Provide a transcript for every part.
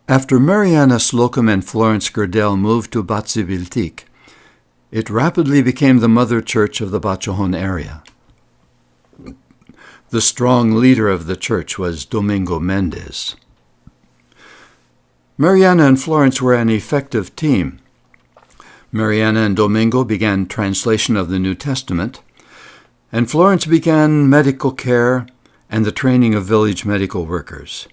After Mariana Slocum and Florence Gerdell moved to Tsajalha, it rapidly became the mother church of the Bachajon area. The strong leader of the church was Domingo Mendez. Mariana and Florence were an effective team. Mariana and Domingo began translation of the New Testament, and Florence began medical care and the training of village medical workers.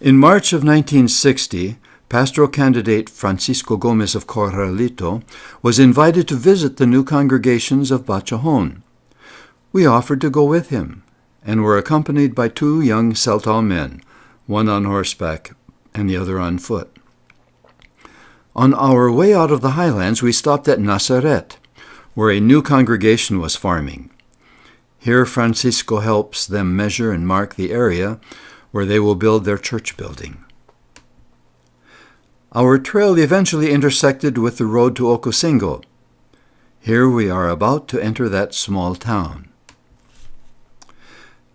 In March of 1960, pastoral candidate Francisco Gomez of Corralito was invited to visit the new congregations of Bachajon. We offered to go with him, and were accompanied by 2 young Tzeltal men, one on horseback and the other on foot. On our way out of the highlands, we stopped at Nazaret, where a new congregation was forming. Here Francisco helps them measure and mark the area where they will build their church building. Our trail eventually intersected with the road to Ocosingo. Here we are about to enter that small town.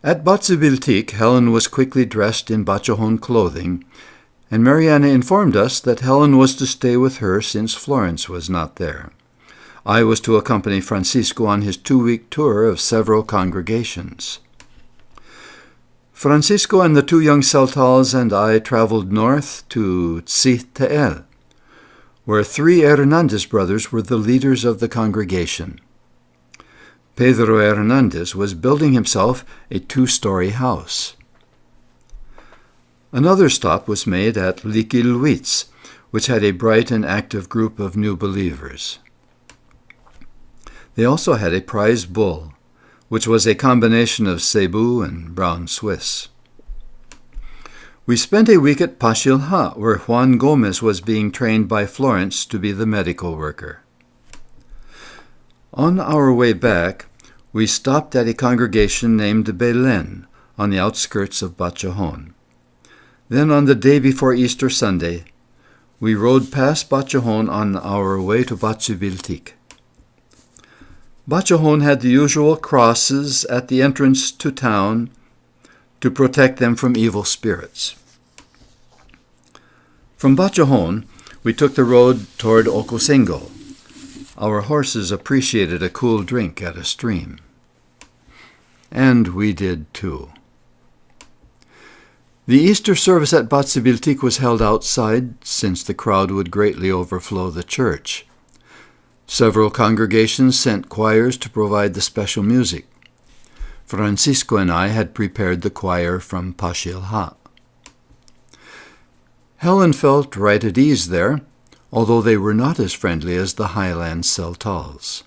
At Tsajalha, Helen was quickly dressed in Bachajon clothing, and Mariana informed us that Helen was to stay with her since Florence was not there. I was to accompany Francisco on his 2-week tour of several congregations. Francisco and the 2 young Tzeltals and I traveled north to Tzeltal, where 3 Hernandez brothers were the leaders of the congregation. Pedro Hernandez was building himself a 2-story house. Another stop was made at Liquilhuitz, which had a bright and active group of new believers. They also had a prize bull, which was a combination of Cebu and Brown Swiss. We spent a week at Tsajalha, where Juan Gomez was being trained by Florence to be the medical worker. On our way back, we stopped at a congregation named Belen on the outskirts of Bachajon. Then on the day before Easter Sunday, we rode past Bachajon on our way to Tsajalha. Bachajon had the usual crosses at the entrance to town to protect them from evil spirits. From Bachajon, we took the road toward Ocosingo. Our horses appreciated a cool drink at a stream. And we did too. The Easter service at Tsajalha was held outside, since the crowd would greatly overflow the church. Several congregations sent choirs to provide the special music. Francisco and I had prepared the choir from Tsajalha. Helen felt right at ease there, although they were not as friendly as the Highland Tzeltals.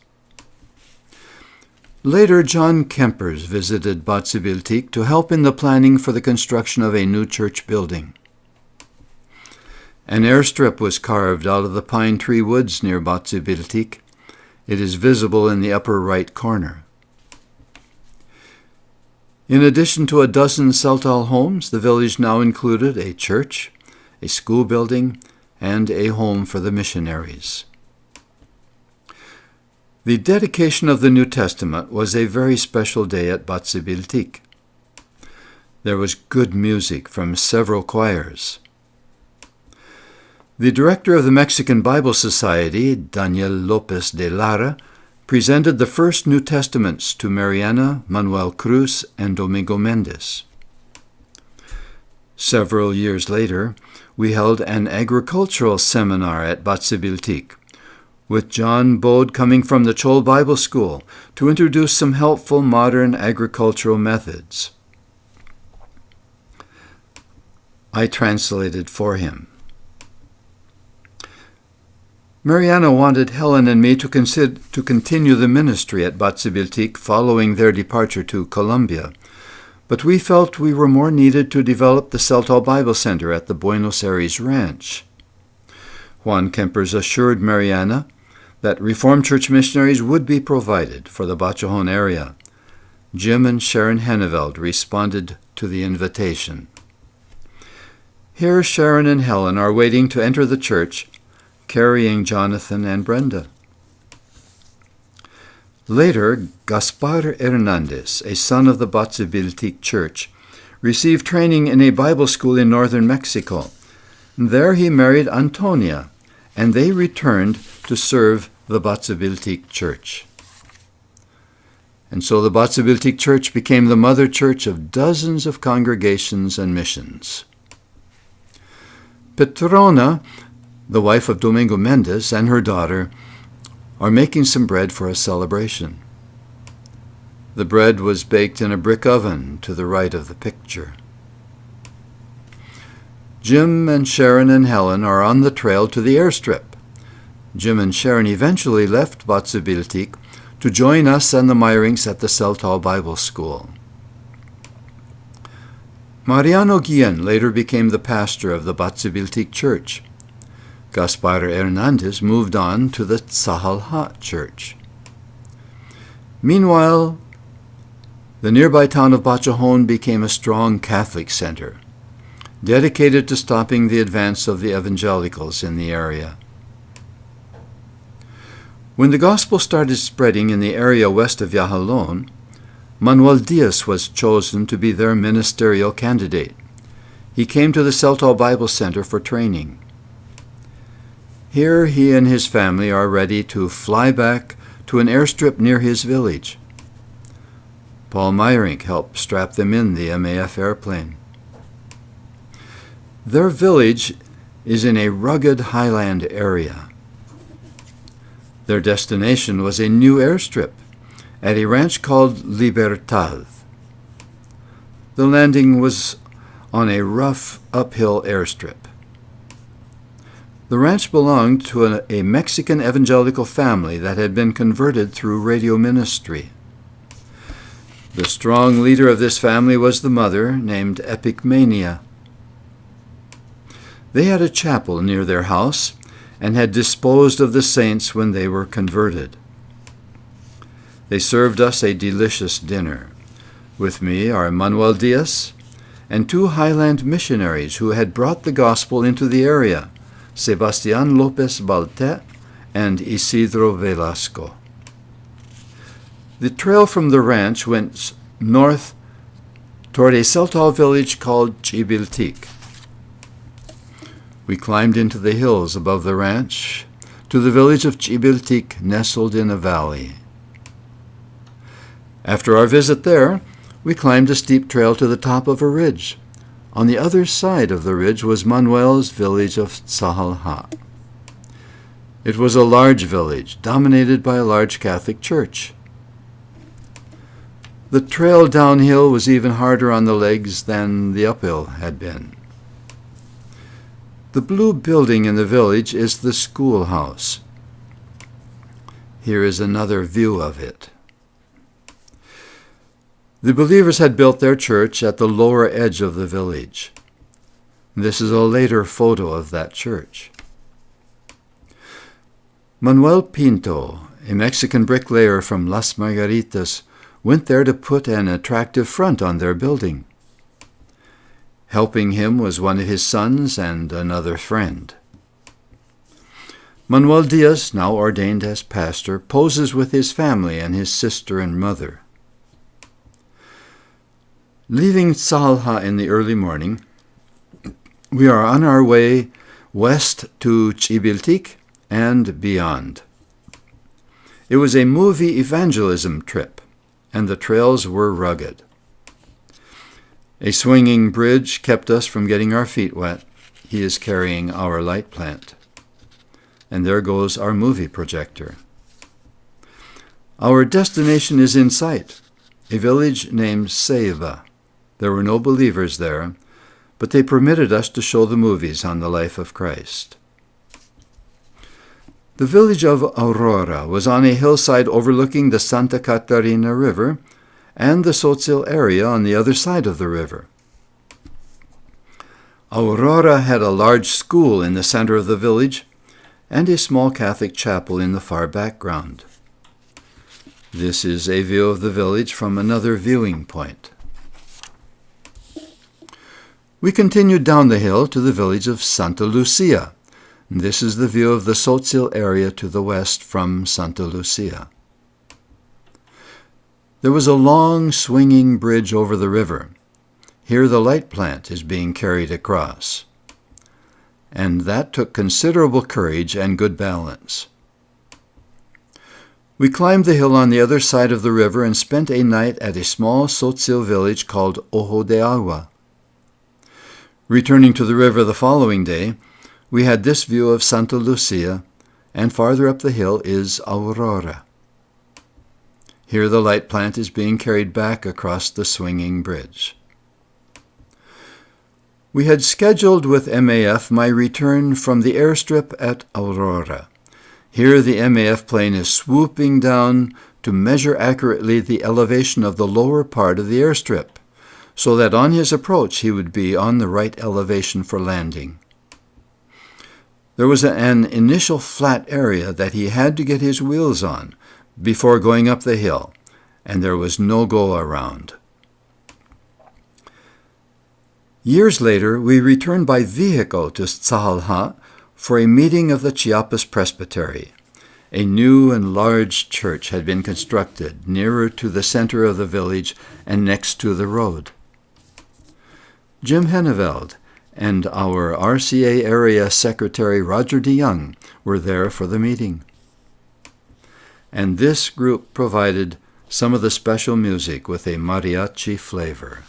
Later, John Kempers visited Tsajalha to help in the planning for the construction of a new church building. An airstrip was carved out of the pine tree woods near Tsajalha. It is visible in the upper right corner. In addition to a dozen Tzeltal homes, the village now included a church, a school building, and a home for the missionaries. The dedication of the New Testament was a very special day at Tsajalha. There was good music from several choirs. The director of the Mexican Bible Society, Daniel Lopez de Lara, presented the first New Testaments to Mariana, Manuel Cruz, and Domingo Mendez. Several years later, we held an agricultural seminar at Tsajalha, with John Bode coming from the Chol Bible School to introduce some helpful modern agricultural methods. I translated for him. Mariana wanted Helen and me to continue the ministry at Tsajalha following their departure to Colombia, but we felt we were more needed to develop the Tzeltal Bible Center at the Buenos Aires Ranch. Juan Kempers assured Mariana that Reformed Church missionaries would be provided for the Bachajon area. Jim and Sharon Henneveld responded to the invitation. Here Sharon and Helen are waiting to enter the church, carrying Jonathan and Brenda. Later, Gaspar Hernandez, a son of the Tsajalha Church, received training in a Bible school in northern Mexico. There he married Antonia, and they returned to serve the Tzajalha Church. And so the Tzajalha Church became the mother church of dozens of congregations and missions. Petrona, the wife of Domingo Mendez, and her daughter are making some bread for a celebration. The bread was baked in a brick oven to the right of the picture. Jim and Sharon and Helen are on the trail to the airstrip. Jim and Sharon eventually left Tzajalha to join us and the Meyerings at the Tzeltal Bible School. Mariano Guillen later became the pastor of the Tzajalha Church. Gaspar Hernandez moved on to the Tsajalha Church. Meanwhile, the nearby town of Bachajon became a strong Catholic center, dedicated to stopping the advance of the evangelicals in the area. When the gospel started spreading in the area west of Yahalon, Manuel Diaz was chosen to be their ministerial candidate. He came to the Tzeltal Bible Center for training. Here he and his family are ready to fly back to an airstrip near his village. Paul Meyering helped strap them in the MAF airplane. Their village is in a rugged highland area. Their destination was a new airstrip at a ranch called Libertad. The landing was on a rough uphill airstrip. The ranch belonged to a Mexican evangelical family that had been converted through radio ministry. The strong leader of this family was the mother, named Epicmania. They had a chapel near their house and had disposed of the saints when they were converted. They served us a delicious dinner. With me are Manuel Diaz and two Highland missionaries who had brought the gospel into the area, Sebastián López Baltet and Isidro Velasco. The trail from the ranch went north toward a Tzeltal village called Tzibiltic. We climbed into the hills above the ranch to the village of Tzibiltic, nestled in a valley. After our visit there, we climbed a steep trail to the top of a ridge. On the other side of the ridge was Manuel's village of Tsajalha. It was a large village, dominated by a large Catholic church. The trail downhill was even harder on the legs than the uphill had been. The blue building in the village is the schoolhouse. Here is another view of it. The believers had built their church at the lower edge of the village. This is a later photo of that church. Manuel Pinto, a Mexican bricklayer from Las Margaritas, went there to put an attractive front on their building. Helping him was one of his sons and another friend. Manuel Diaz, now ordained as pastor, poses with his family and his sister and mother. Leaving Tsajalha in the early morning, we are on our way west to Tzibiltic and beyond. It was a movie evangelism trip, and the trails were rugged. A swinging bridge kept us from getting our feet wet. He is carrying our light plant. And there goes our movie projector. Our destination is in sight, a village named Ceiba. There were no believers there, but they permitted us to show the movies on the life of Christ. The village of Aurora was on a hillside overlooking the Santa Catarina River and the Tzotzil area on the other side of the river. Aurora had a large school in the center of the village and a small Catholic chapel in the far background. This is a view of the village from another viewing point. We continued down the hill to the village of Santa Lucia. This is the view of the Tzotzil area to the west from Santa Lucia. There was a long swinging bridge over the river. Here the light plant is being carried across. And that took considerable courage and good balance. We climbed the hill on the other side of the river and spent a night at a small Tzotzil village called Ojo de Agua. Returning to the river the following day, we had this view of Santa Lucia, and farther up the hill is Aurora. Here the light plant is being carried back across the swinging bridge. We had scheduled with MAF my return from the airstrip at Aurora. Here the MAF plane is swooping down to measure accurately the elevation of the lower part of the airstrip, so that on his approach he would be on the right elevation for landing. There was an initial flat area that he had to get his wheels on before going up the hill, and there was no go-around. Years later, we returned by vehicle to Tsajalha for a meeting of the Chiapas Presbytery. A new and large church had been constructed nearer to the center of the village and next to the road. Jim Henneveld and our RCA Area Secretary Roger DeYoung were there for the meeting. And this group provided some of the special music with a mariachi flavor.